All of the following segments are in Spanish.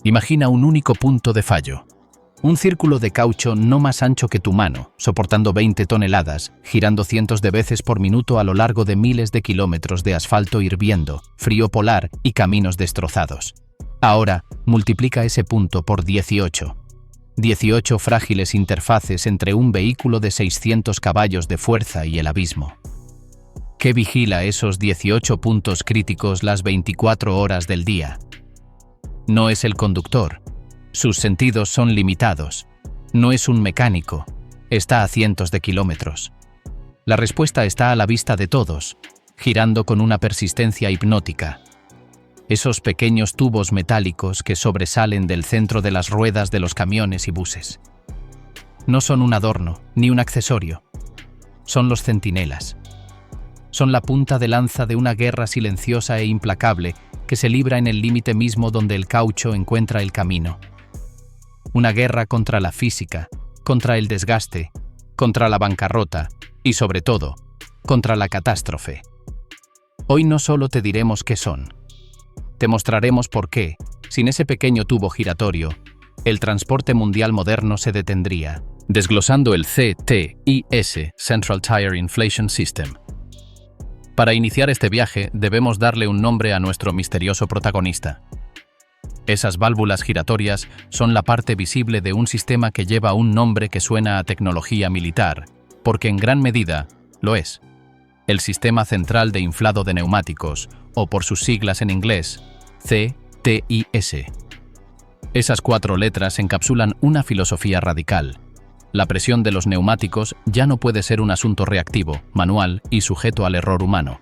Imagina un único punto de fallo. Un círculo de caucho no más ancho que tu mano, soportando 20 toneladas, girando cientos de veces por minuto a lo largo de miles de kilómetros de asfalto hirviendo, frío polar y caminos destrozados. Ahora, multiplica ese punto por 18. 18 frágiles interfaces entre un vehículo de 600 caballos de fuerza y el abismo. ¿Qué vigila esos 18 puntos críticos las 24 horas del día? No es el conductor. Sus sentidos son limitados. No es un mecánico. Está a cientos de kilómetros. La respuesta está a la vista de todos, girando con una persistencia hipnótica. Esos pequeños tubos metálicos que sobresalen del centro de las ruedas de los camiones y buses. No son un adorno, ni un accesorio. Son los centinelas. Son la punta de lanza de una guerra silenciosa e implacable que se libra en el límite mismo donde el caucho encuentra el camino. Una guerra contra la física, contra el desgaste, contra la bancarrota y, sobre todo, contra la catástrofe. Hoy no solo te diremos qué son. Te mostraremos por qué, sin ese pequeño tubo giratorio, el transporte mundial moderno se detendría, desglosando el CTIS, Central Tire Inflation System. Para iniciar este viaje, debemos darle un nombre a nuestro misterioso protagonista. Esas válvulas giratorias son la parte visible de un sistema que lleva un nombre que suena a tecnología militar, porque en gran medida lo es. El Sistema Central de Inflado de Neumáticos, o por sus siglas en inglés, CTIS. Esas 4 letras encapsulan una filosofía radical. La presión de los neumáticos ya no puede ser un asunto reactivo, manual y sujeto al error humano.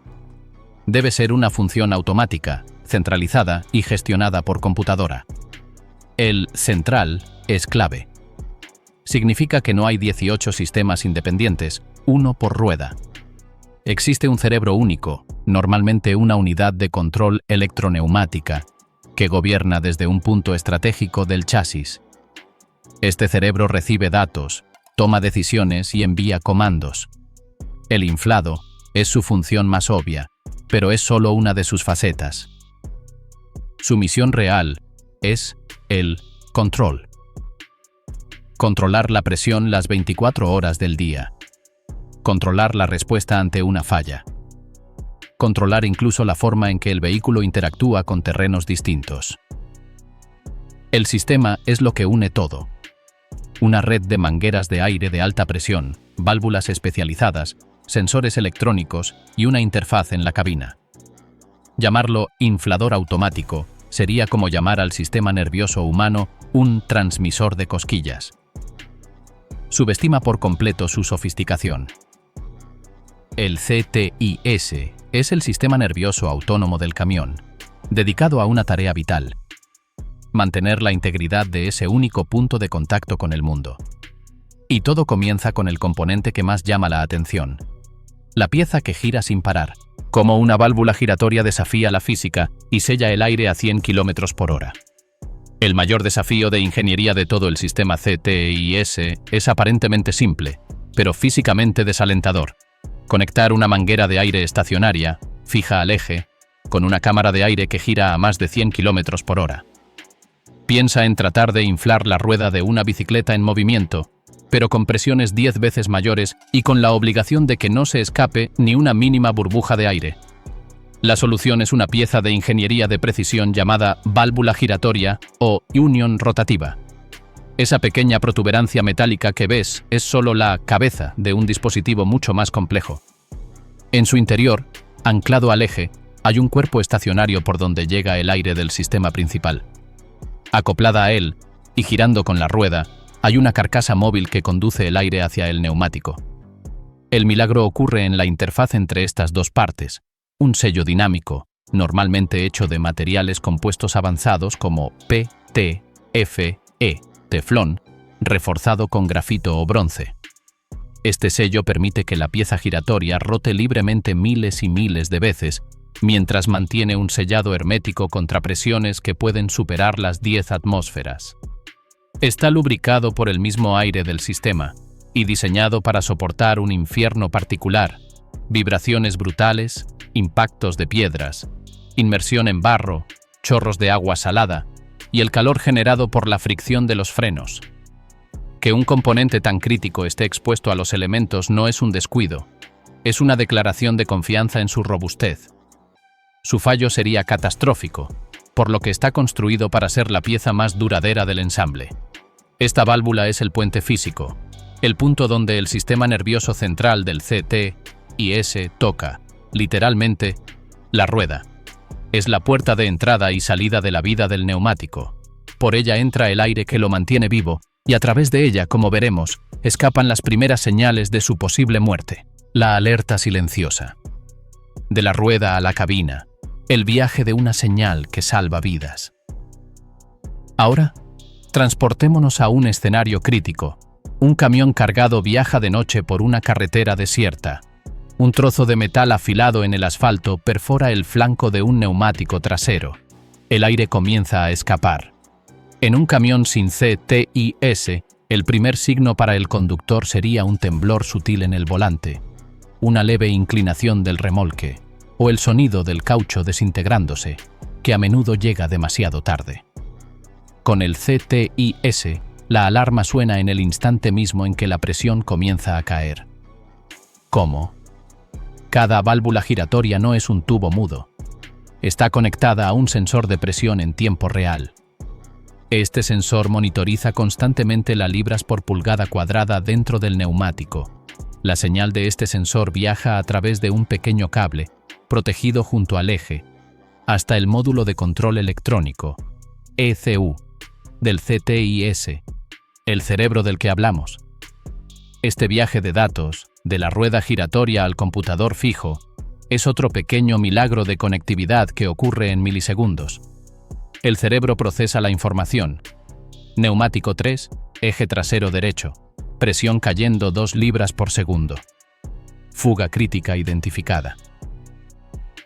Debe ser una función automática, centralizada y gestionada por computadora. El central es clave. Significa que no hay 18 sistemas independientes, uno por rueda. Existe un cerebro único, normalmente una unidad de control electroneumática, que gobierna desde un punto estratégico del chasis. Este cerebro recibe datos, toma decisiones y envía comandos. El inflado es su función más obvia, pero es solo una de sus facetas. Su misión real es el control. Controlar la presión las 24 horas del día. Controlar la respuesta ante una falla. Controlar incluso la forma en que el vehículo interactúa con terrenos distintos. El sistema es lo que une todo. Una red de mangueras de aire de alta presión, válvulas especializadas, sensores electrónicos y una interfaz en la cabina. Llamarlo inflador automático sería como llamar al sistema nervioso humano un transmisor de cosquillas. Subestima por completo su sofisticación. El CTIS es el sistema nervioso autónomo del camión, dedicado a una tarea vital: mantener la integridad de ese único punto de contacto con el mundo. Y todo comienza con el componente que más llama la atención: la pieza que gira sin parar, como una válvula giratoria desafía la física y sella el aire a 100 km por hora. El mayor desafío de ingeniería de todo el sistema CTIS es aparentemente simple, pero físicamente desalentador: conectar una manguera de aire estacionaria, fija al eje, con una cámara de aire que gira a más de 100 km por hora. Piensa en tratar de inflar la rueda de una bicicleta en movimiento, pero con presiones 10 veces mayores y con la obligación de que no se escape ni una mínima burbuja de aire. La solución es una pieza de ingeniería de precisión llamada válvula giratoria o unión rotativa. Esa pequeña protuberancia metálica que ves es solo la cabeza de un dispositivo mucho más complejo. En su interior, anclado al eje, hay un cuerpo estacionario por donde llega el aire del sistema principal. Acoplada a él, y girando con la rueda, hay una carcasa móvil que conduce el aire hacia el neumático. El milagro ocurre en la interfaz entre estas dos partes: un sello dinámico, normalmente hecho de materiales compuestos avanzados como PTFE, teflón, reforzado con grafito o bronce. Este sello permite que la pieza giratoria rote libremente miles y miles de veces, mientras mantiene un sellado hermético contra presiones que pueden superar las 10 atmósferas. Está lubricado por el mismo aire del sistema y diseñado para soportar un infierno particular: vibraciones brutales, impactos de piedras, inmersión en barro, chorros de agua salada y el calor generado por la fricción de los frenos. Que un componente tan crítico esté expuesto a los elementos no es un descuido, es una declaración de confianza en su robustez. Su fallo sería catastrófico, por lo que está construido para ser la pieza más duradera del ensamble. Esta válvula es el puente físico, el punto donde el sistema nervioso central del CTIS toca, literalmente, la rueda. Es la puerta de entrada y salida de la vida del neumático. Por ella entra el aire que lo mantiene vivo, y a través de ella, como veremos, escapan las primeras señales de su posible muerte. La alerta silenciosa. De la rueda a la cabina, el viaje de una señal que salva vidas. Ahora, transportémonos a un escenario crítico. Un camión cargado viaja de noche por una carretera desierta. Un trozo de metal afilado en el asfalto perfora el flanco de un neumático trasero. El aire comienza a escapar. En un camión sin CTIS, el primer signo para el conductor sería un temblor sutil en el volante, una leve inclinación del remolque, o el sonido del caucho desintegrándose, que a menudo llega demasiado tarde. Con el CTIS, la alarma suena en el instante mismo en que la presión comienza a caer. ¿Cómo? Cada válvula giratoria no es un tubo mudo. Está conectada a un sensor de presión en tiempo real. Este sensor monitoriza constantemente las libras por pulgada cuadrada dentro del neumático. La señal de este sensor viaja a través de un pequeño cable, protegido junto al eje, hasta el módulo de control electrónico, ECU, del CTIS, el cerebro del que hablamos. Este viaje de datos, de la rueda giratoria al computador fijo, es otro pequeño milagro de conectividad que ocurre en milisegundos. El cerebro procesa la información. Neumático 3, eje trasero derecho, presión cayendo 2 libras por segundo. Fuga crítica identificada.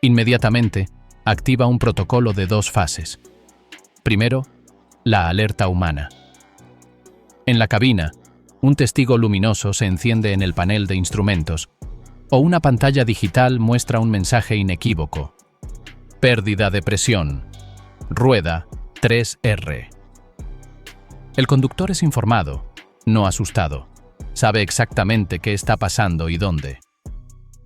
Inmediatamente, activa un protocolo de 2 fases. Primero, la alerta humana. En la cabina, un testigo luminoso se enciende en el panel de instrumentos, o una pantalla digital muestra un mensaje inequívoco. Pérdida de presión. Rueda 3R. El conductor es informado, no asustado. Sabe exactamente qué está pasando y dónde.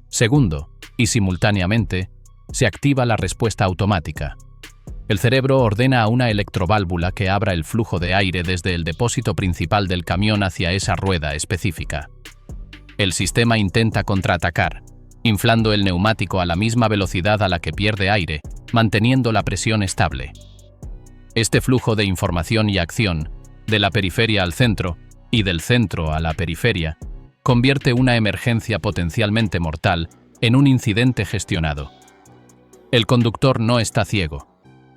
Segundo, y simultáneamente, se activa la respuesta automática. El cerebro ordena a una electroválvula que abra el flujo de aire desde el depósito principal del camión hacia esa rueda específica. El sistema intenta contraatacar, inflando el neumático a la misma velocidad a la que pierde aire, manteniendo la presión estable. Este flujo de información y acción, de la periferia al centro y del centro a la periferia, convierte una emergencia potencialmente mortal en un incidente gestionado. El conductor no está ciego.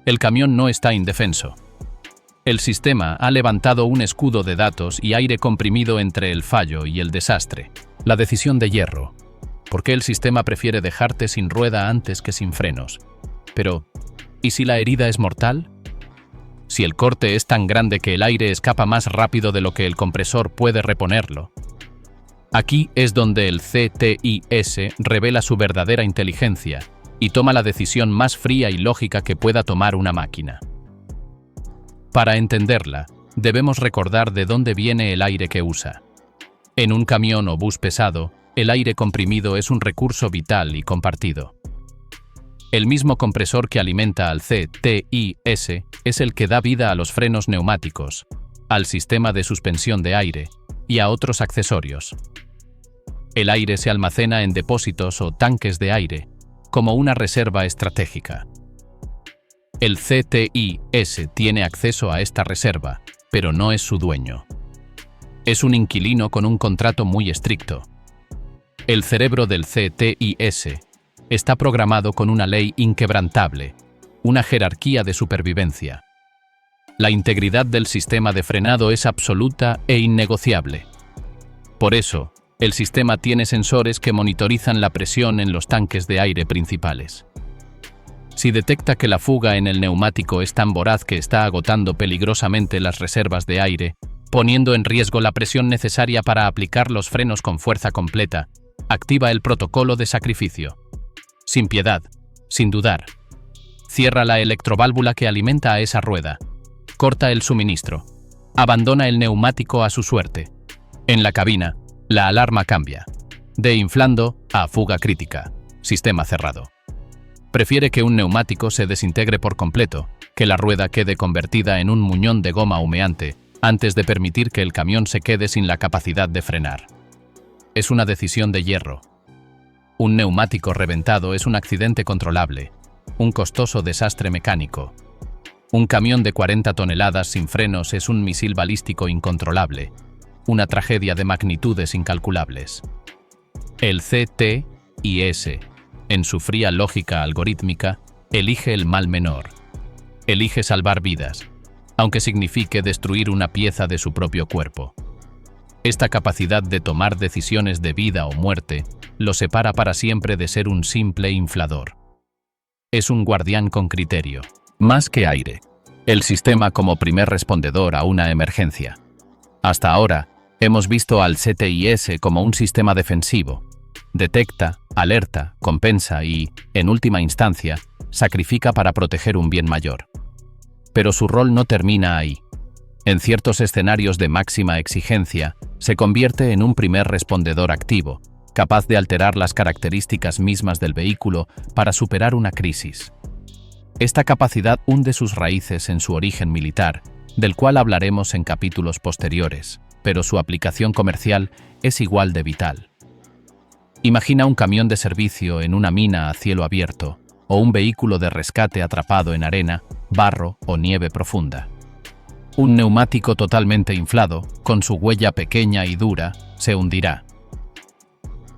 El camión no está indefenso. El sistema ha levantado un escudo de datos y aire comprimido entre el fallo y el desastre. La decisión de hierro. ¿Por qué el sistema prefiere dejarte sin rueda antes que sin frenos? Pero, ¿y si la herida es mortal? Si el corte es tan grande que el aire escapa más rápido de lo que el compresor puede reponerlo. Aquí es donde el CTIS revela su verdadera inteligencia y toma la decisión más fría y lógica que pueda tomar una máquina. Para entenderla, debemos recordar de dónde viene el aire que usa. En un camión o bus pesado, el aire comprimido es un recurso vital y compartido. El mismo compresor que alimenta al CTIS es el que da vida a los frenos neumáticos, al sistema de suspensión de aire y a otros accesorios. El aire se almacena en depósitos o tanques de aire, como una reserva estratégica. El CTIS tiene acceso a esta reserva, pero no es su dueño. Es un inquilino con un contrato muy estricto. El cerebro del CTIS está programado con una ley inquebrantable, una jerarquía de supervivencia. La integridad del sistema de frenado es absoluta e innegociable. Por eso, el sistema tiene sensores que monitorizan la presión en los tanques de aire principales. Si detecta que la fuga en el neumático es tan voraz que está agotando peligrosamente las reservas de aire, poniendo en riesgo la presión necesaria para aplicar los frenos con fuerza completa, activa el protocolo de sacrificio. Sin piedad, sin dudar. Cierra la electroválvula que alimenta a esa rueda. Corta el suministro. Abandona el neumático a su suerte. En la cabina, la alarma cambia. De inflando a fuga crítica. Sistema cerrado. Prefiere que un neumático se desintegre por completo, que la rueda quede convertida en un muñón de goma humeante, antes de permitir que el camión se quede sin la capacidad de frenar. Es una decisión de hierro. Un neumático reventado es un accidente controlable, un costoso desastre mecánico. Un camión de 40 toneladas sin frenos es un misil balístico incontrolable, una tragedia de magnitudes incalculables. El CTIS, en su fría lógica algorítmica, elige el mal menor. Elige salvar vidas, aunque signifique destruir una pieza de su propio cuerpo. Esta capacidad de tomar decisiones de vida o muerte lo separa para siempre de ser un simple inflador. Es un guardián con criterio, más que aire. El sistema como primer respondedor a una emergencia. Hasta ahora, hemos visto al CTIS como un sistema defensivo. Detecta, alerta, compensa y, en última instancia, sacrifica para proteger un bien mayor. Pero su rol no termina ahí. En ciertos escenarios de máxima exigencia, se convierte en un primer respondedor activo, capaz de alterar las características mismas del vehículo para superar una crisis. Esta capacidad hunde sus raíces en su origen militar, del cual hablaremos en capítulos posteriores, pero su aplicación comercial es igual de vital. Imagina un camión de servicio en una mina a cielo abierto, o un vehículo de rescate atrapado en arena, barro o nieve profunda. Un neumático totalmente inflado, con su huella pequeña y dura, se hundirá.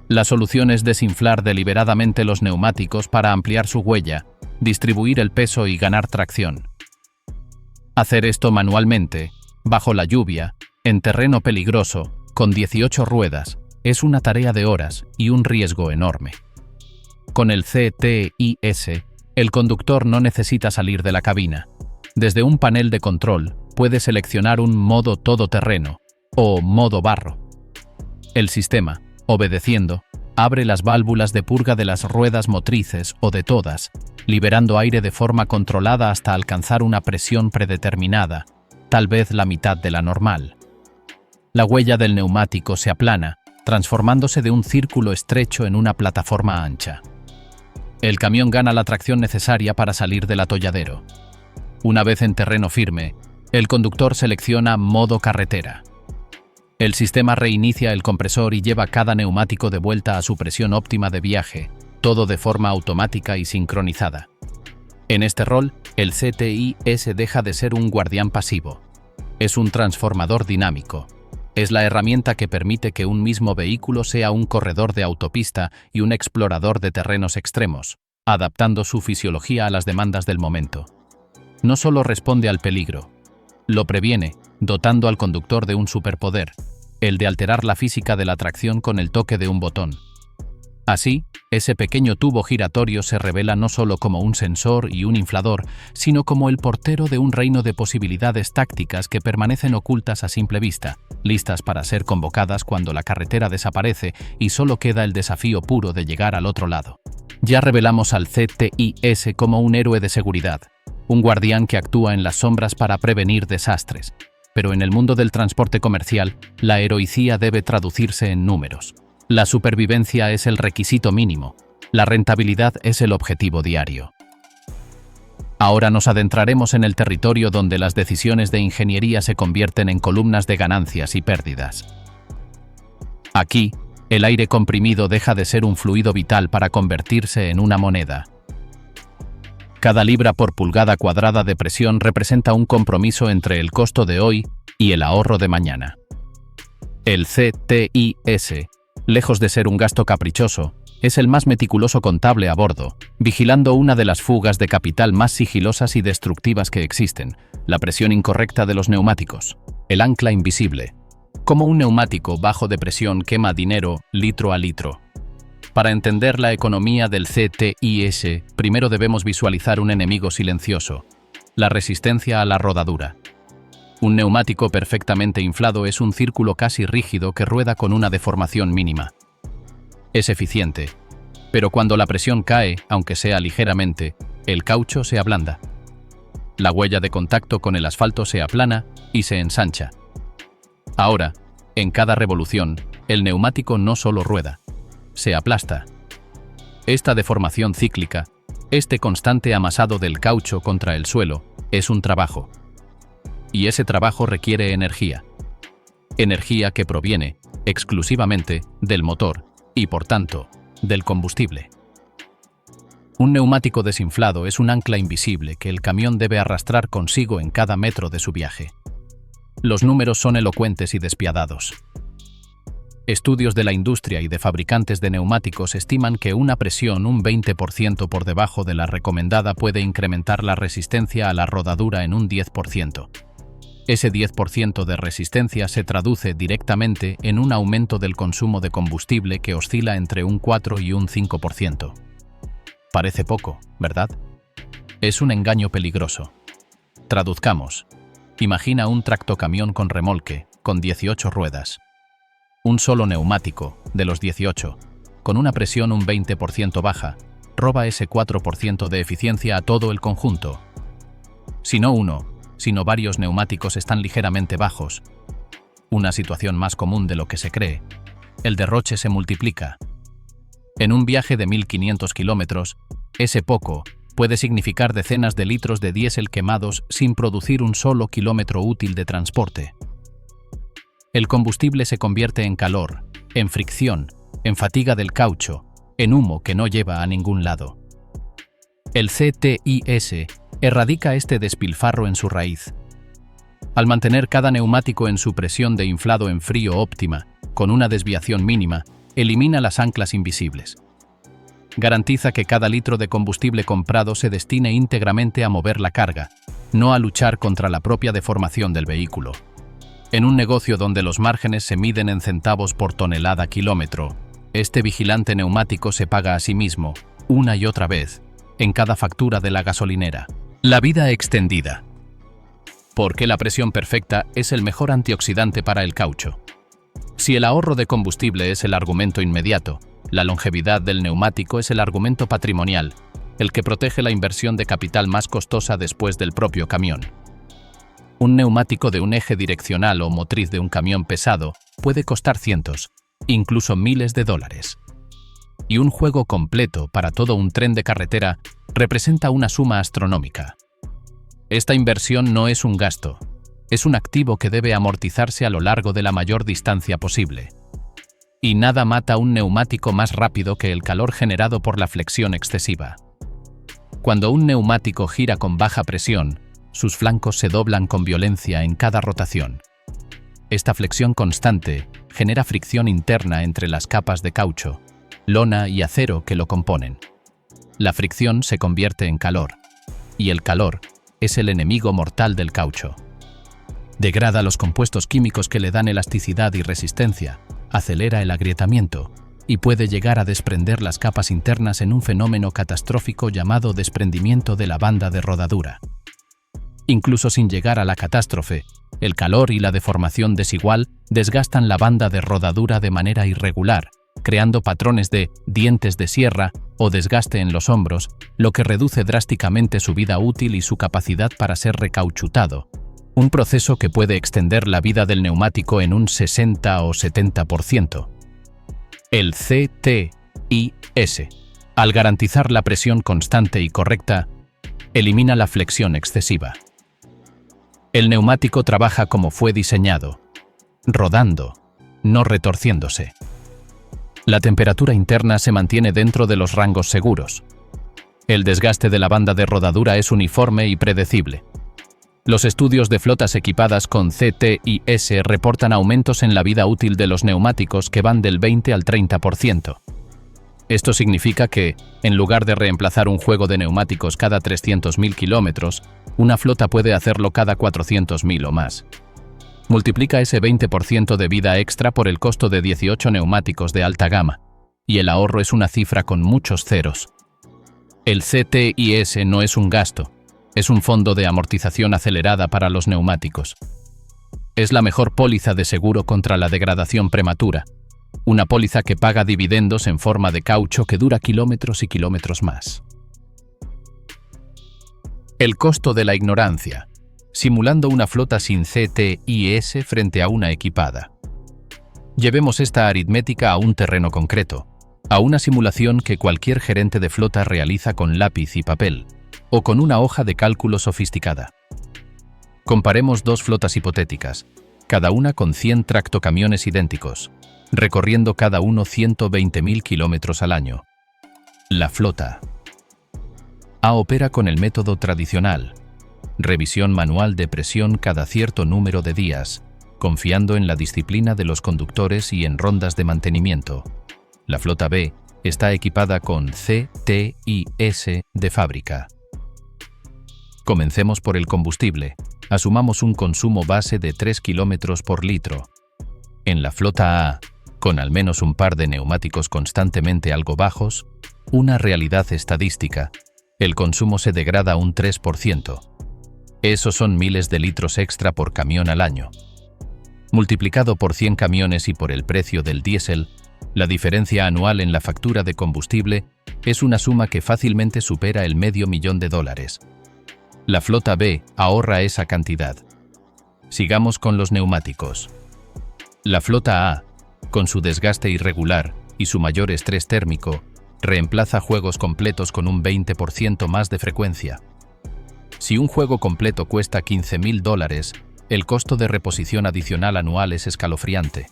La solución es desinflar deliberadamente los neumáticos para ampliar su huella, distribuir el peso y ganar tracción. Hacer esto manualmente, bajo la lluvia, en terreno peligroso, con 18 ruedas, es una tarea de horas y un riesgo enorme. Con el CTIS, el conductor no necesita salir de la cabina. Desde un panel de control, puede seleccionar un modo todoterreno o modo barro. El sistema, obedeciendo, abre las válvulas de purga de las ruedas motrices o de todas, liberando aire de forma controlada hasta alcanzar una presión predeterminada, tal vez la mitad de la normal. La huella del neumático se aplana, transformándose de un círculo estrecho en una plataforma ancha. El camión gana la tracción necesaria para salir del atolladero. Una vez en terreno firme, el conductor selecciona modo carretera. El sistema reinicia el compresor y lleva cada neumático de vuelta a su presión óptima de viaje, todo de forma automática y sincronizada. En este rol, el CTIS deja de ser un guardián pasivo. Es un transformador dinámico. Es la herramienta que permite que un mismo vehículo sea un corredor de autopista y un explorador de terrenos extremos, adaptando su fisiología a las demandas del momento. No solo responde al peligro, lo previene, dotando al conductor de un superpoder, el de alterar la física de la tracción con el toque de un botón. Así, ese pequeño tubo giratorio se revela no solo como un sensor y un inflador, sino como el portero de un reino de posibilidades tácticas que permanecen ocultas a simple vista, listas para ser convocadas cuando la carretera desaparece y solo queda el desafío puro de llegar al otro lado. Ya revelamos al CTIS como un héroe de seguridad, un guardián que actúa en las sombras para prevenir desastres. Pero en el mundo del transporte comercial, la heroicía debe traducirse en números. La supervivencia es el requisito mínimo, la rentabilidad es el objetivo diario. Ahora nos adentraremos en el territorio donde las decisiones de ingeniería se convierten en columnas de ganancias y pérdidas. Aquí, el aire comprimido deja de ser un fluido vital para convertirse en una moneda. Cada libra por pulgada cuadrada de presión representa un compromiso entre el costo de hoy y el ahorro de mañana. El CTIS, lejos de ser un gasto caprichoso, es el más meticuloso contable a bordo, vigilando una de las fugas de capital más sigilosas y destructivas que existen, la presión incorrecta de los neumáticos, el ancla invisible. Cómo un neumático bajo de presión quema dinero litro a litro. Para entender la economía del CTIS, primero debemos visualizar un enemigo silencioso, la resistencia a la rodadura. Un neumático perfectamente inflado es un círculo casi rígido que rueda con una deformación mínima. Es eficiente, pero cuando la presión cae, aunque sea ligeramente, el caucho se ablanda. La huella de contacto con el asfalto se aplana y se ensancha. Ahora, en cada revolución, el neumático no solo rueda, se aplasta. Esta deformación cíclica, este constante amasado del caucho contra el suelo, es un trabajo. Y ese trabajo requiere energía. Energía que proviene, exclusivamente, del motor y, por tanto, del combustible. Un neumático desinflado es un ancla invisible que el camión debe arrastrar consigo en cada metro de su viaje. Los números son elocuentes y despiadados. Estudios de la industria y de fabricantes de neumáticos estiman que una presión un 20% por debajo de la recomendada puede incrementar la resistencia a la rodadura en un 10%. Ese 10% de resistencia se traduce directamente en un aumento del consumo de combustible que oscila entre un 4 y un 5%. Parece poco, ¿verdad? Es un engaño peligroso. Traduzcamos. Imagina un tractocamión con remolque, con 18 ruedas. Un solo neumático, de los 18, con una presión un 20% baja, roba ese 4% de eficiencia a todo el conjunto. Si no uno, sino varios neumáticos están ligeramente bajos, una situación más común de lo que se cree, el derroche se multiplica. En un viaje de 1500 kilómetros, ese poco puede significar decenas de litros de diésel quemados sin producir un solo kilómetro útil de transporte. El combustible se convierte en calor, en fricción, en fatiga del caucho, en humo que no lleva a ningún lado. El CTIS erradica este despilfarro en su raíz. Al mantener cada neumático en su presión de inflado en frío óptima, con una desviación mínima, elimina las anclas invisibles. Garantiza que cada litro de combustible comprado se destine íntegramente a mover la carga, no a luchar contra la propia deformación del vehículo. En un negocio donde los márgenes se miden en centavos por tonelada kilómetro, este vigilante neumático se paga a sí mismo, una y otra vez, en cada factura de la gasolinera. La vida extendida. Porque la presión perfecta es el mejor antioxidante para el caucho. Si el ahorro de combustible es el argumento inmediato, la longevidad del neumático es el argumento patrimonial, el que protege la inversión de capital más costosa después del propio camión. Un neumático de un eje direccional o motriz de un camión pesado puede costar cientos, incluso miles de dólares. Y un juego completo para todo un tren de carretera representa una suma astronómica. Esta inversión no es un gasto, es un activo que debe amortizarse a lo largo de la mayor distancia posible. Y nada mata un neumático más rápido que el calor generado por la flexión excesiva. Cuando un neumático gira con baja presión, sus flancos se doblan con violencia en cada rotación. Esta flexión constante genera fricción interna entre las capas de caucho, lona y acero que lo componen. La fricción se convierte en calor, y el calor es el enemigo mortal del caucho. Degrada los compuestos químicos que le dan elasticidad y resistencia, acelera el agrietamiento y puede llegar a desprender las capas internas en un fenómeno catastrófico llamado desprendimiento de la banda de rodadura. Incluso sin llegar a la catástrofe, el calor y la deformación desigual desgastan la banda de rodadura de manera irregular, creando patrones de dientes de sierra o desgaste en los hombros, lo que reduce drásticamente su vida útil y su capacidad para ser recauchutado, un proceso que puede extender la vida del neumático en un 60 o 70%. El CTIS, al garantizar la presión constante y correcta, elimina la flexión excesiva. El neumático trabaja como fue diseñado, rodando, no retorciéndose. La temperatura interna se mantiene dentro de los rangos seguros. El desgaste de la banda de rodadura es uniforme y predecible. Los estudios de flotas equipadas con CTIS reportan aumentos en la vida útil de los neumáticos que van del 20 al 30%. Esto significa que, en lugar de reemplazar un juego de neumáticos cada 300.000 kilómetros, una flota puede hacerlo cada 400.000 o más. Multiplica ese 20% de vida extra por el costo de 18 neumáticos de alta gama, y el ahorro es una cifra con muchos ceros. El CTIS no es un gasto, es un fondo de amortización acelerada para los neumáticos. Es la mejor póliza de seguro contra la degradación prematura, una póliza que paga dividendos en forma de caucho que dura kilómetros y kilómetros más. El costo de la ignorancia, simulando una flota sin CTIS frente a una equipada. Llevemos esta aritmética a un terreno concreto, a una simulación que cualquier gerente de flota realiza con lápiz y papel, o con una hoja de cálculo sofisticada. Comparemos dos flotas hipotéticas, cada una con 100 tractocamiones idénticos, recorriendo cada uno 120.000 kilómetros al año. La flota A opera con el método tradicional, revisión manual de presión cada cierto número de días, confiando en la disciplina de los conductores y en rondas de mantenimiento. La flota B está equipada con CTIS de fábrica. Comencemos por el combustible. Asumamos un consumo base de 3 kilómetros por litro. En la flota A, con al menos un par de neumáticos constantemente algo bajos, una realidad estadística, el consumo se degrada un 3%. Esos son miles de litros extra por camión al año. Multiplicado por 100 camiones y por el precio del diésel, la diferencia anual en la factura de combustible es una suma que fácilmente supera el $500,000. La flota B ahorra esa cantidad. Sigamos con los neumáticos. La flota A, con su desgaste irregular y su mayor estrés térmico, reemplaza juegos completos con un 20% más de frecuencia. Si un juego completo cuesta $15,000, el costo de reposición adicional anual es escalofriante.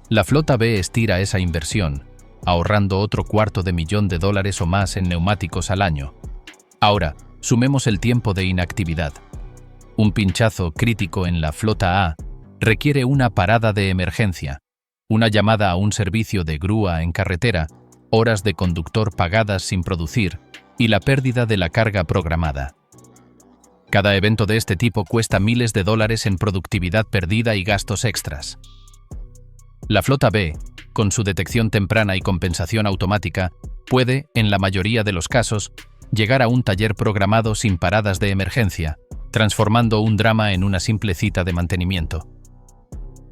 La flota B estira esa inversión, ahorrando otro $250,000 o más en neumáticos al año. Ahora, sumemos el tiempo de inactividad. Un pinchazo crítico en la flota A requiere una parada de emergencia, una llamada a un servicio de grúa en carretera, horas de conductor pagadas sin producir y la pérdida de la carga programada. Cada evento de este tipo cuesta miles de dólares en productividad perdida y gastos extras. La flota B, con su detección temprana y compensación automática, puede, en la mayoría de los casos, llegar a un taller programado sin paradas de emergencia, transformando un drama en una simple cita de mantenimiento.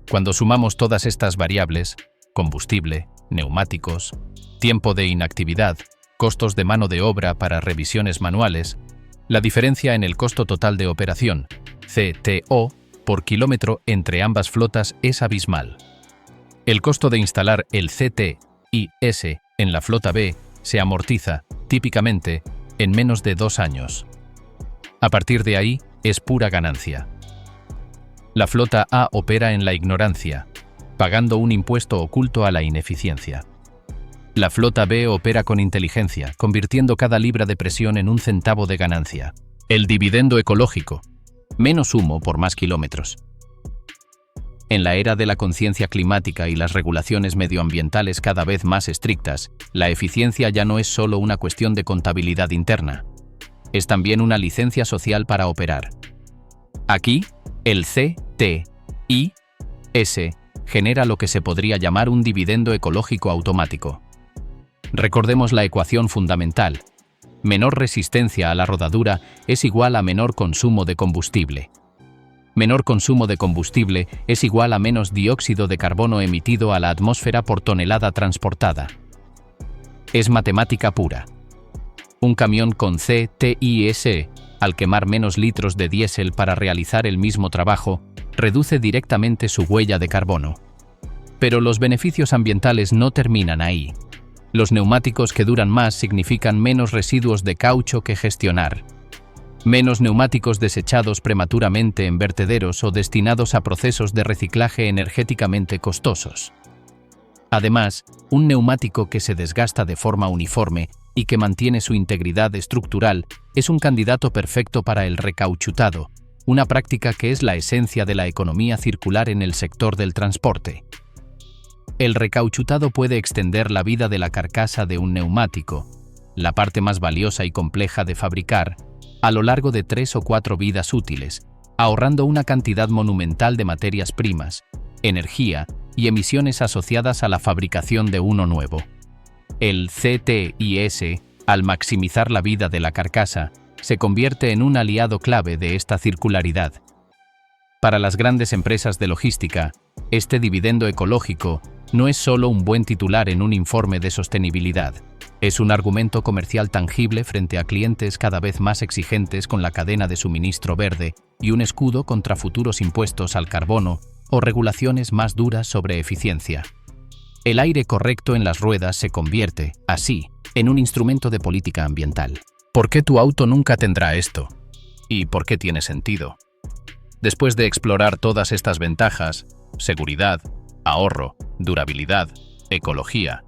Cuando sumamos todas estas variables, combustible, neumáticos, tiempo de inactividad, costos de mano de obra para revisiones manuales, la diferencia en el costo total de operación, CTO, por kilómetro entre ambas flotas es abismal. El costo de instalar el CTIS en la flota B se amortiza, típicamente, en menos de 2 años. A partir de ahí, es pura ganancia. La flota A opera en la ignorancia, pagando un impuesto oculto a la ineficiencia. La flota B opera con inteligencia, convirtiendo cada libra de presión en un centavo de ganancia. El dividendo ecológico. Menos humo por más kilómetros. En la era de la conciencia climática y las regulaciones medioambientales cada vez más estrictas, la eficiencia ya no es solo una cuestión de contabilidad interna. Es también una licencia social para operar. Aquí, el CTIS genera lo que se podría llamar un dividendo ecológico automático. Recordemos la ecuación fundamental. Menor resistencia a la rodadura es igual a menor consumo de combustible. Menor consumo de combustible es igual a menos dióxido de carbono emitido a la atmósfera por tonelada transportada. Es matemática pura. Un camión con CTIS, al quemar menos litros de diésel para realizar el mismo trabajo, reduce directamente su huella de carbono. Pero los beneficios ambientales no terminan ahí. Los neumáticos que duran más significan menos residuos de caucho que gestionar. Menos neumáticos desechados prematuramente en vertederos o destinados a procesos de reciclaje energéticamente costosos. Además, un neumático que se desgasta de forma uniforme y que mantiene su integridad estructural es un candidato perfecto para el recauchutado, una práctica que es la esencia de la economía circular en el sector del transporte. El recauchutado puede extender la vida de la carcasa de un neumático, la parte más valiosa y compleja de fabricar, a lo largo de 3 o 4 vidas útiles, ahorrando una cantidad monumental de materias primas, energía y emisiones asociadas a la fabricación de uno nuevo. El CTIS, al maximizar la vida de la carcasa, se convierte en un aliado clave de esta circularidad. Para las grandes empresas de logística, este dividendo ecológico no es solo un buen titular en un informe de sostenibilidad. Es un argumento comercial tangible frente a clientes cada vez más exigentes con la cadena de suministro verde y un escudo contra futuros impuestos al carbono o regulaciones más duras sobre eficiencia. El aire correcto en las ruedas se convierte, así, en un instrumento de política ambiental. ¿Por qué tu auto nunca tendrá esto? ¿Y por qué tiene sentido? Después de explorar todas estas ventajas, seguridad, ahorro, durabilidad, ecología,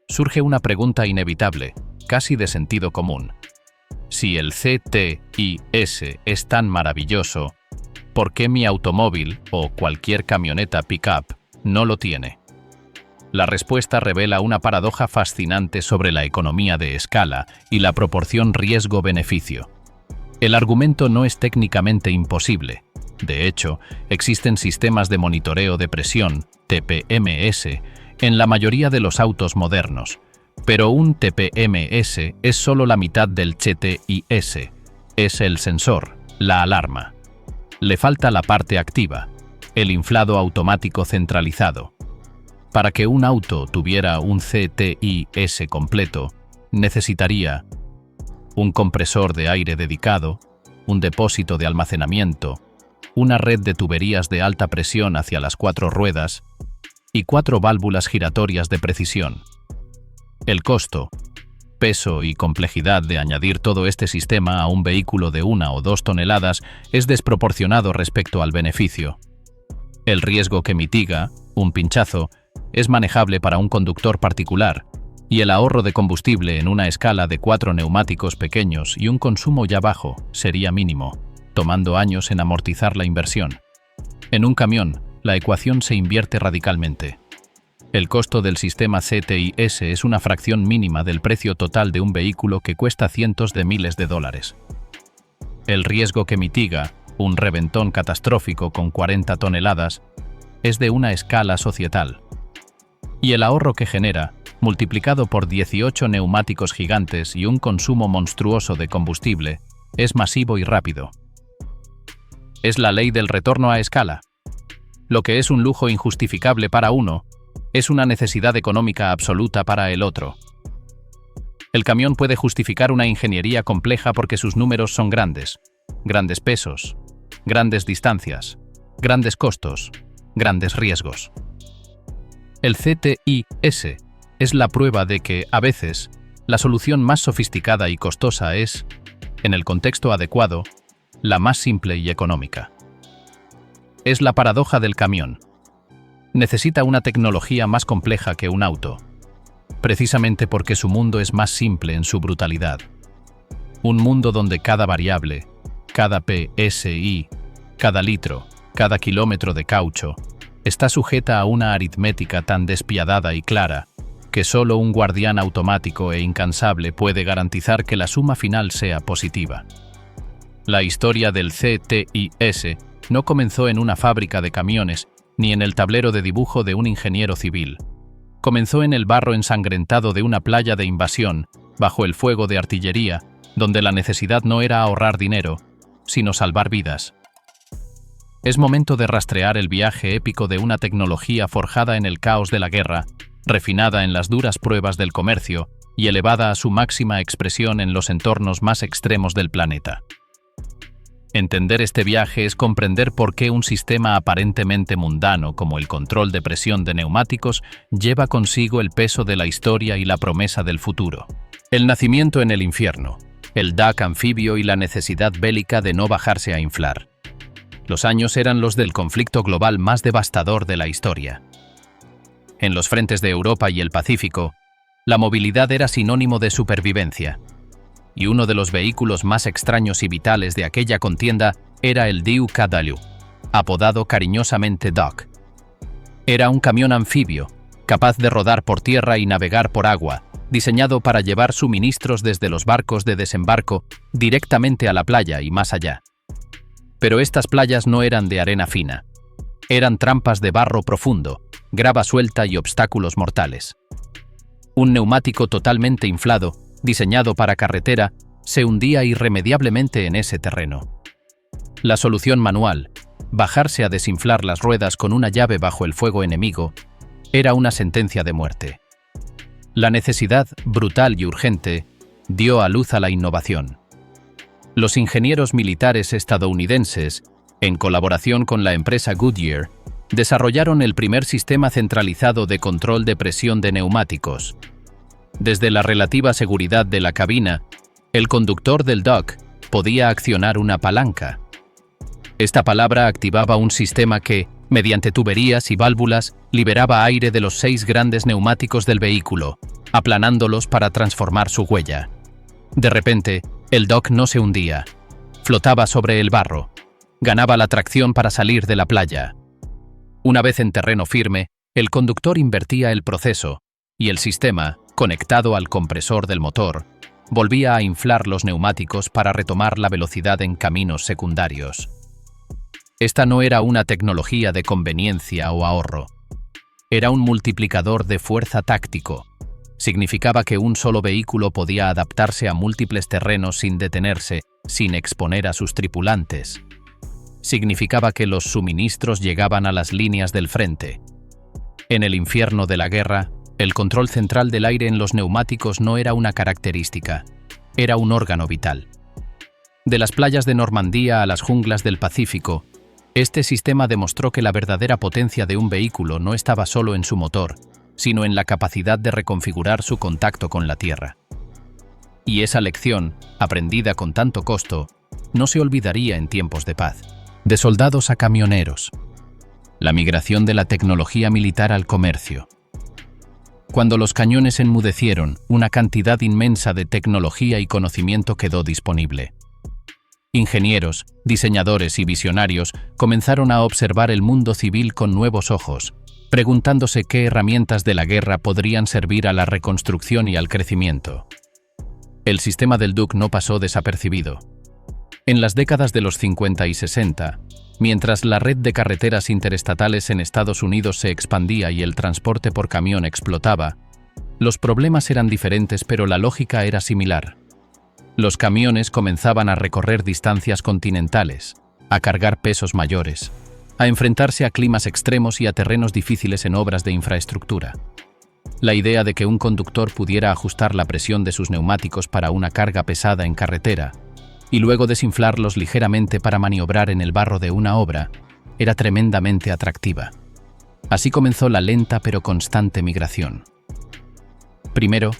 surge una pregunta inevitable, casi de sentido común. Si el CTIS es tan maravilloso, ¿por qué mi automóvil o cualquier camioneta pick-up no lo tiene? La respuesta revela una paradoja fascinante sobre la economía de escala y la proporción riesgo-beneficio. El argumento no es técnicamente imposible. De hecho, existen sistemas de monitoreo de presión, TPMS, en la mayoría de los autos modernos, pero un TPMS es solo la mitad del CTIS. Es el sensor, la alarma. Le falta la parte activa, el inflado automático centralizado. Para que un auto tuviera un CTIS completo, necesitaría un compresor de aire dedicado, un depósito de almacenamiento, una red de tuberías de alta presión hacia las 4 ruedas y 4 válvulas giratorias de precisión. El costo, peso y complejidad de añadir todo este sistema a un vehículo de 1 o 2 toneladas es desproporcionado respecto al beneficio. El riesgo que mitiga, un pinchazo, es manejable para un conductor particular, y el ahorro de combustible en una escala de 4 neumáticos pequeños y un consumo ya bajo sería mínimo, tomando años en amortizar la inversión. En un camión, la ecuación se invierte radicalmente. El costo del sistema CTIS es una fracción mínima del precio total de un vehículo que cuesta cientos de miles de dólares. El riesgo que mitiga, un reventón catastrófico con 40 toneladas, es de una escala societal. Y el ahorro que genera, multiplicado por 18 neumáticos gigantes y un consumo monstruoso de combustible, es masivo y rápido. Es la ley del retorno a escala. Lo que es un lujo injustificable para uno, es una necesidad económica absoluta para el otro. El camión puede justificar una ingeniería compleja porque sus números son grandes, grandes pesos, grandes distancias, grandes costos, grandes riesgos. El CTIS es la prueba de que, a veces, la solución más sofisticada y costosa es, en el contexto adecuado, la más simple y económica. Es la paradoja del camión. Necesita una tecnología más compleja que un auto, precisamente porque su mundo es más simple en su brutalidad. Un mundo donde cada variable, cada PSI, cada litro, cada kilómetro de caucho, está sujeta a una aritmética tan despiadada y clara que solo un guardián automático e incansable puede garantizar que la suma final sea positiva. La historia del CTIS no comenzó en una fábrica de camiones ni en el tablero de dibujo de un ingeniero civil. Comenzó en el barro ensangrentado de una playa de invasión, bajo el fuego de artillería, donde la necesidad no era ahorrar dinero, sino salvar vidas. Es momento de rastrear el viaje épico de una tecnología forjada en el caos de la guerra, refinada en las duras pruebas del comercio y elevada a su máxima expresión en los entornos más extremos del planeta. Entender este viaje es comprender por qué un sistema aparentemente mundano como el control de presión de neumáticos lleva consigo el peso de la historia y la promesa del futuro. El nacimiento en el infierno, el DAC anfibio y la necesidad bélica de no bajarse a inflar. Los años eran los del conflicto global más devastador de la historia. En los frentes de Europa y el Pacífico, la movilidad era sinónimo de supervivencia. Y uno de los vehículos más extraños y vitales de aquella contienda era el DUKW, apodado cariñosamente Doc. Era un camión anfibio, capaz de rodar por tierra y navegar por agua, diseñado para llevar suministros desde los barcos de desembarco directamente a la playa y más allá. Pero estas playas no eran de arena fina. Eran trampas de barro profundo, grava suelta y obstáculos mortales. Un neumático totalmente inflado, diseñado para carretera, se hundía irremediablemente en ese terreno. La solución manual, bajarse a desinflar las ruedas con una llave bajo el fuego enemigo, Era una sentencia de muerte. La necesidad, brutal y urgente, dio a luz a la innovación. Los ingenieros militares estadounidenses, en colaboración con la empresa Goodyear, desarrollaron el primer sistema centralizado de control de presión de neumáticos. Desde la relativa seguridad de la cabina, el conductor del dock podía accionar una palanca. Esta palabra activaba un sistema que, mediante tuberías y válvulas, liberaba aire de los 6 grandes neumáticos del vehículo, aplanándolos para transformar su huella. De repente, el dock no se hundía. Flotaba sobre el barro. Ganaba la tracción para salir de la playa. Una vez en terreno firme, el conductor invertía el proceso, y el sistema, conectado al compresor del motor, volvía a inflar los neumáticos para retomar la velocidad en caminos secundarios. Esta no era una tecnología de conveniencia o ahorro. Era un multiplicador de fuerza táctico. Significaba que un solo vehículo podía adaptarse a múltiples terrenos sin detenerse, sin exponer a sus tripulantes. Significaba que los suministros llegaban a las líneas del frente. En el infierno de la guerra, el control central del aire en los neumáticos no era una característica, era un órgano vital. De las playas de Normandía a las junglas del Pacífico, este sistema demostró que la verdadera potencia de un vehículo no estaba solo en su motor, sino en la capacidad de reconfigurar su contacto con la tierra. Y esa lección, aprendida con tanto costo, no se olvidaría en tiempos de paz. De soldados a camioneros. La migración de la tecnología militar al comercio. Cuando los cañones enmudecieron, una cantidad inmensa de tecnología y conocimiento quedó disponible. Ingenieros, diseñadores y visionarios comenzaron a observar el mundo civil con nuevos ojos, preguntándose qué herramientas de la guerra podrían servir a la reconstrucción y al crecimiento. El sistema del Duck no pasó desapercibido. En las décadas de los 50 y 60, mientras la red de carreteras interestatales en Estados Unidos se expandía y el transporte por camión explotaba, los problemas eran diferentes pero la lógica era similar. Los camiones comenzaban a recorrer distancias continentales, a cargar pesos mayores, a enfrentarse a climas extremos y a terrenos difíciles en obras de infraestructura. La idea de que un conductor pudiera ajustar la presión de sus neumáticos para una carga pesada en carretera y luego desinflarlos ligeramente para maniobrar en el barro de una obra era tremendamente atractiva. Así comenzó la lenta pero constante migración. Primero,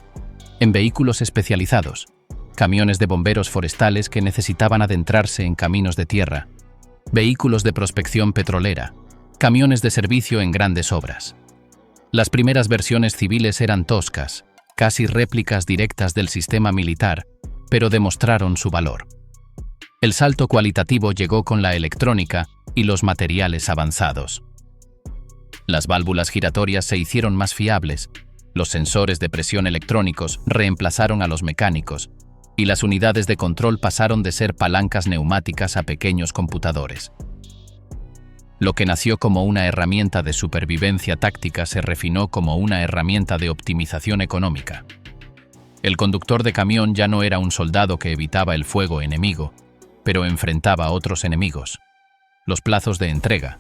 en vehículos especializados, camiones de bomberos forestales que necesitaban adentrarse en caminos de tierra, vehículos de prospección petrolera, camiones de servicio en grandes obras. Las primeras versiones civiles eran toscas, casi réplicas directas del sistema militar, pero demostraron su valor. El salto cualitativo llegó con la electrónica y los materiales avanzados. Las válvulas giratorias se hicieron más fiables, los sensores de presión electrónicos reemplazaron a los mecánicos, y las unidades de control pasaron de ser palancas neumáticas a pequeños computadores. Lo que nació como una herramienta de supervivencia táctica se refinó como una herramienta de optimización económica. El conductor de camión ya no era un soldado que evitaba el fuego enemigo, pero enfrentaba a otros enemigos: los plazos de entrega,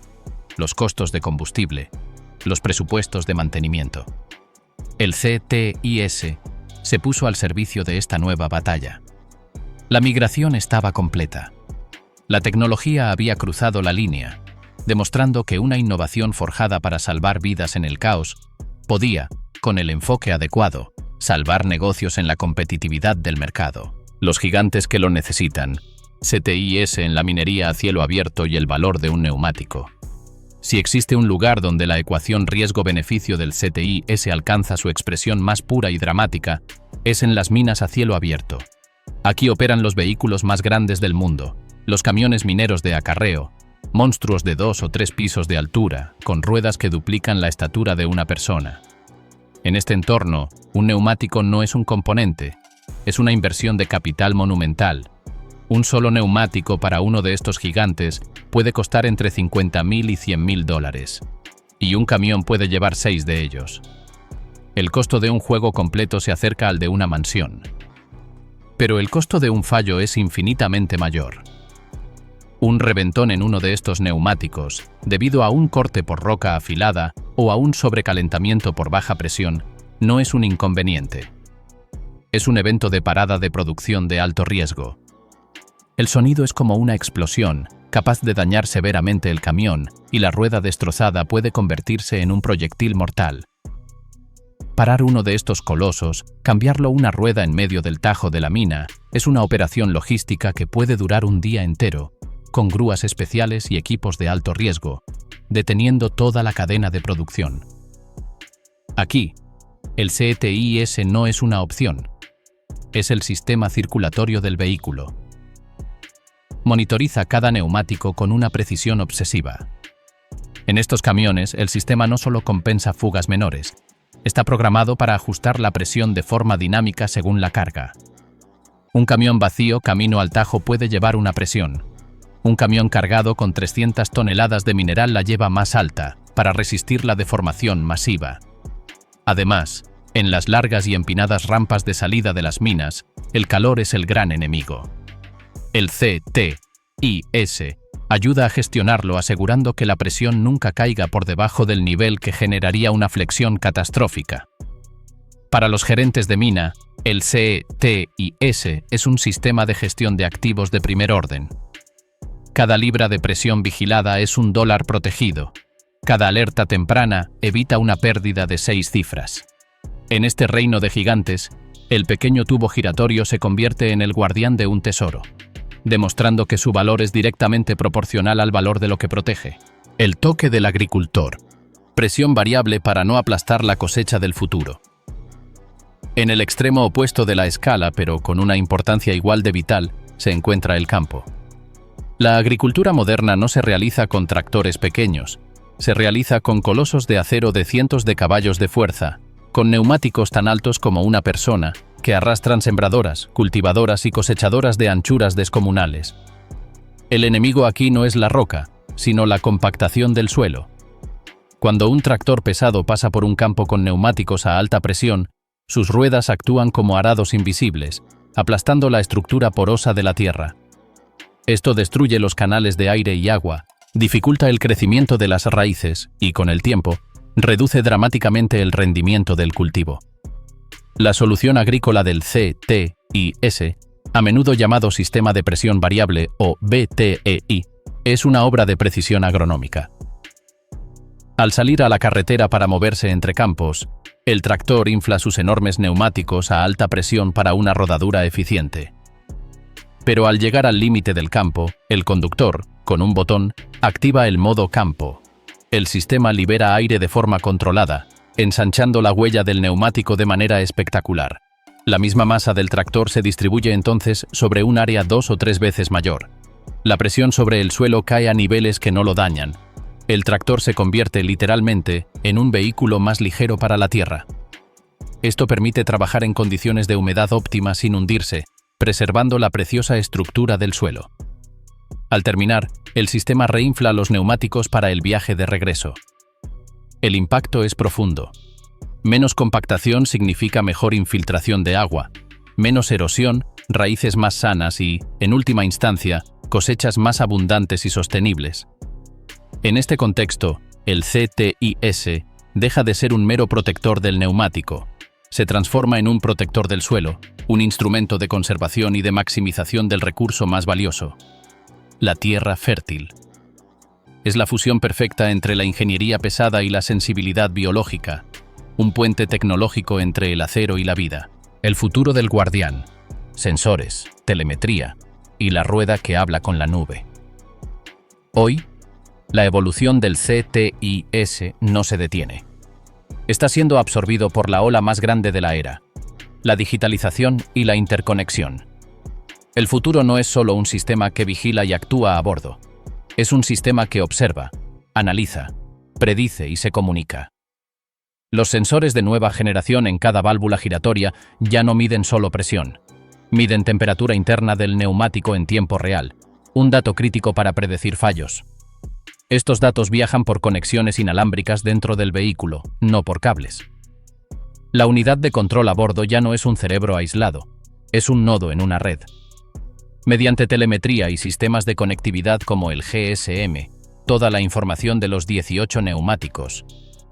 los costos de combustible, los presupuestos de mantenimiento. El CTIS se puso al servicio de esta nueva batalla. La migración estaba completa. La tecnología había cruzado la línea, demostrando que una innovación forjada para salvar vidas en el caos podía, con el enfoque adecuado, salvar negocios en la competitividad del mercado. Los gigantes que lo necesitan, CTIS en la minería a cielo abierto y el valor de un neumático. Si existe un lugar donde la ecuación riesgo-beneficio del CTIS alcanza su expresión más pura y dramática, es en las minas a cielo abierto. Aquí operan los vehículos más grandes del mundo, los camiones mineros de acarreo, monstruos de 2 o 3 pisos de altura, con ruedas que duplican la estatura de una persona. En este entorno, un neumático no es un componente, es una inversión de capital monumental. Un solo neumático para uno de estos gigantes puede costar entre $50,000 y $100,000, y un camión puede llevar 6 de ellos. El costo de un juego completo se acerca al de una mansión. Pero el costo de un fallo es infinitamente mayor. Un reventón en uno de estos neumáticos, debido a un corte por roca afilada, o a un sobrecalentamiento por baja presión, no es un inconveniente. Es un evento de parada de producción de alto riesgo. El sonido es como una explosión, capaz de dañar severamente el camión, y la rueda destrozada puede convertirse en un proyectil mortal. Parar uno de estos colosos, cambiarlo una rueda en medio del tajo de la mina, es una operación logística que puede durar un día entero, con grúas especiales y equipos de alto riesgo, deteniendo toda la cadena de producción. Aquí, el CTIS no es una opción. Es el sistema circulatorio del vehículo. Monitoriza cada neumático con una precisión obsesiva. En estos camiones, el sistema no solo compensa fugas menores, está programado para ajustar la presión de forma dinámica según la carga. Un camión vacío camino al tajo puede llevar una presión. Un camión cargado con 300 toneladas de mineral la lleva más alta, para resistir la deformación masiva. Además, en las largas y empinadas rampas de salida de las minas, el calor es el gran enemigo. El CTIS ayuda a gestionarlo asegurando que la presión nunca caiga por debajo del nivel que generaría una flexión catastrófica. Para los gerentes de mina, el CTIS es un sistema de gestión de activos de primer orden. Cada libra de presión vigilada es $1 protegido. Cada alerta temprana evita una pérdida de 6 cifras. En este reino de gigantes, el pequeño tubo giratorio se convierte en el guardián de un tesoro, demostrando que su valor es directamente proporcional al valor de lo que protege. El toque del agricultor. Presión variable para no aplastar la cosecha del futuro. En el extremo opuesto de la escala, pero con una importancia igual de vital, se encuentra el campo. La agricultura moderna no se realiza con tractores pequeños, se realiza con colosos de acero de cientos de caballos de fuerza, con neumáticos tan altos como una persona, que arrastran sembradoras, cultivadoras y cosechadoras de anchuras descomunales. El enemigo aquí no es la roca, sino la compactación del suelo. Cuando un tractor pesado pasa por un campo con neumáticos a alta presión, sus ruedas actúan como arados invisibles, aplastando la estructura porosa de la tierra. Esto destruye los canales de aire y agua, dificulta el crecimiento de las raíces y, con el tiempo, reduce dramáticamente el rendimiento del cultivo. La solución agrícola del CTIS, a menudo llamado Sistema de Presión Variable o BTEI, es una obra de precisión agronómica. Al salir a la carretera para moverse entre campos, el tractor infla sus enormes neumáticos a alta presión para una rodadura eficiente. Pero al llegar al límite del campo, el conductor, con un botón, activa el modo campo. El sistema libera aire de forma controlada, ensanchando la huella del neumático de manera espectacular. La misma masa del tractor se distribuye entonces sobre un área 2 o 3 veces mayor. La presión sobre el suelo cae a niveles que no lo dañan. El tractor se convierte literalmente en un vehículo más ligero para la tierra. Esto permite trabajar en condiciones de humedad óptimas sin hundirse, preservando la preciosa estructura del suelo. Al terminar, el sistema reinfla los neumáticos para el viaje de regreso. El impacto es profundo. Menos compactación significa mejor infiltración de agua, menos erosión, raíces más sanas y, en última instancia, cosechas más abundantes y sostenibles. En este contexto, el CTIS deja de ser un mero protector del neumático. Se transforma en un protector del suelo, un instrumento de conservación y de maximización del recurso más valioso: la tierra fértil. Es la fusión perfecta entre la ingeniería pesada y la sensibilidad biológica, un puente tecnológico entre el acero y la vida. El futuro del guardián, sensores, telemetría y la rueda que habla con la nube. Hoy, la evolución del CTIS no se detiene. Está siendo absorbido por la ola más grande de la era: la digitalización y la interconexión. El futuro no es solo un sistema que vigila y actúa a bordo. Es un sistema que observa, analiza, predice y se comunica. Los sensores de nueva generación en cada válvula giratoria ya no miden solo presión. Miden temperatura interna del neumático en tiempo real, un dato crítico para predecir fallos. Estos datos viajan por conexiones inalámbricas dentro del vehículo, no por cables. La unidad de control a bordo ya no es un cerebro aislado, es un nodo en una red. Mediante telemetría y sistemas de conectividad como el GSM, toda la información de los 18 neumáticos,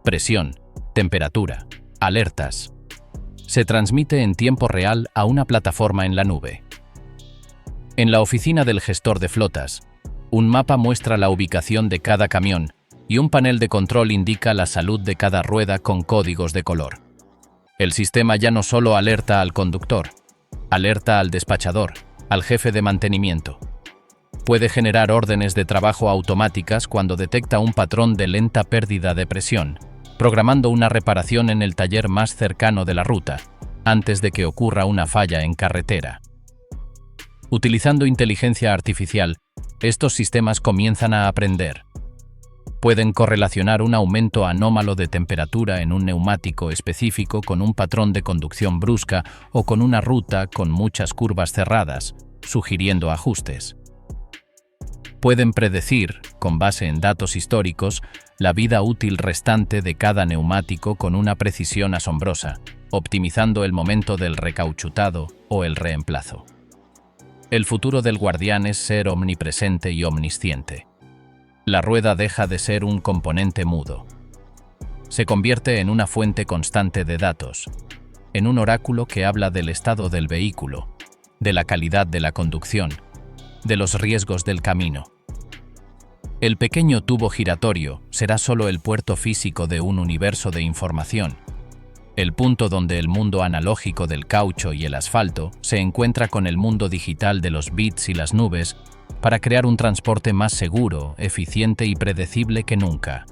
presión, temperatura, alertas. Se transmite en tiempo real a una plataforma en la nube. En la oficina del gestor de flotas, un mapa muestra la ubicación de cada camión y un panel de control indica la salud de cada rueda con códigos de color. El sistema ya no solo alerta al conductor, alerta al despachador, al jefe de mantenimiento. Puede generar órdenes de trabajo automáticas cuando detecta un patrón de lenta pérdida de presión, programando una reparación en el taller más cercano de la ruta, antes de que ocurra una falla en carretera. Utilizando inteligencia artificial, estos sistemas comienzan a aprender. Pueden correlacionar un aumento anómalo de temperatura en un neumático específico con un patrón de conducción brusca o con una ruta con muchas curvas cerradas, sugiriendo ajustes. Pueden predecir, con base en datos históricos, la vida útil restante de cada neumático con una precisión asombrosa, optimizando el momento del recauchutado o el reemplazo. El futuro del Guardián es ser omnipresente y omnisciente. La rueda deja de ser un componente mudo. Se convierte en una fuente constante de datos, en un oráculo que habla del estado del vehículo, de la calidad de la conducción, de los riesgos del camino. El pequeño tubo giratorio será solo el puerto físico de un universo de información, el punto donde el mundo analógico del caucho y el asfalto se encuentra con el mundo digital de los bits y las nubes para crear un transporte más seguro, eficiente y predecible que nunca.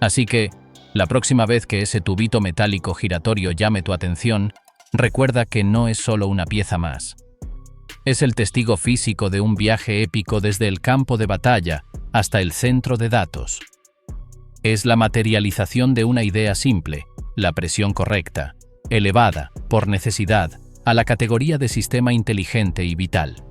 Así que, la próxima vez que ese tubito metálico giratorio llame tu atención, recuerda que no es solo una pieza más. Es el testigo físico de un viaje épico desde el campo de batalla hasta el centro de datos. Es la materialización de una idea simple, la presión correcta, elevada, por necesidad, a la categoría de sistema inteligente y vital.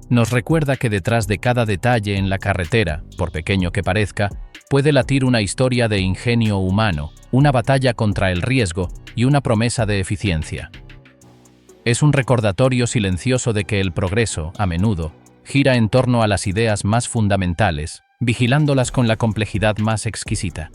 Nos recuerda que detrás de cada detalle en la carretera, por pequeño que parezca, puede latir una historia de ingenio humano, una batalla contra el riesgo y una promesa de eficiencia. Es un recordatorio silencioso de que el progreso, a menudo, gira en torno a las ideas más fundamentales, vigilándolas con la complejidad más exquisita.